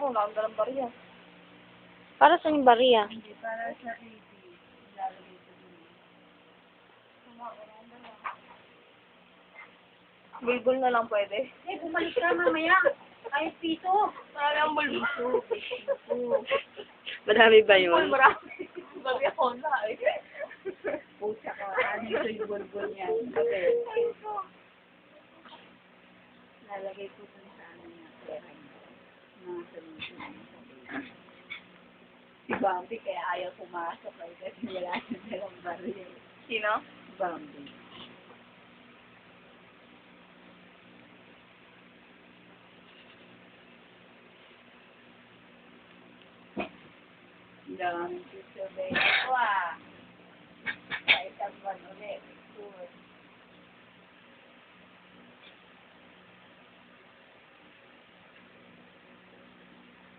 ako, nakagalang bariya. Para sa yung bariya. Hindi, para sa AC. Ilalagay ko din. Bulbul na lang pwede. Eh, bumalik ka mamaya. Ay, piso. Parang bulbul. Madami ba Bulbul, yun? marami. Babi ako na eh. Pusa ka. Ano yung bulbul niya? Okay. Lalagay ko dun sa ano niya. Pera niya. Mga salusin. Si Bambi kaya ayaw pumasok ay kasi wala na dalang baril. Sino? Bambi. Daming susurvey ko ah. Kahit ang buwan ulit. Good.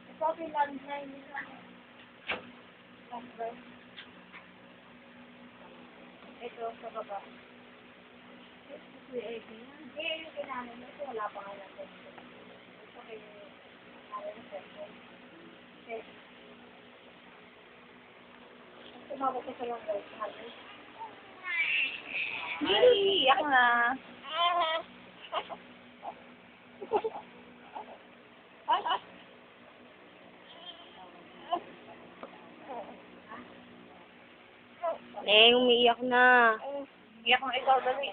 Ito pinag-9 nila. Ito sa baba. Ito si Eddie yan. Eh, yung kinanin mo ito, wala pa nga lang ito. Ito kayo, ayaw na ito. Okay. Tumawag ko sa lang guys. Yee! Ako na. Neng, umiiyak na. Iyak na ikaw, dali.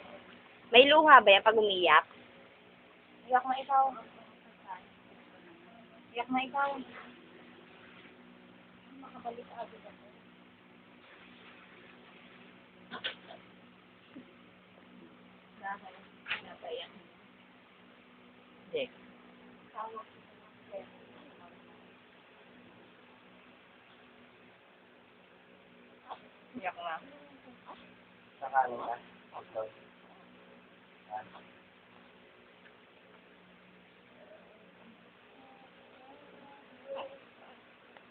May luha ba yan pag umiiyak? Iyak na ikaw. Iyak na ikaw. Makabalik agad ako. Dahil, nabayan. Hindi. Tawag ko sa mga Iyak na. Nakaano ka?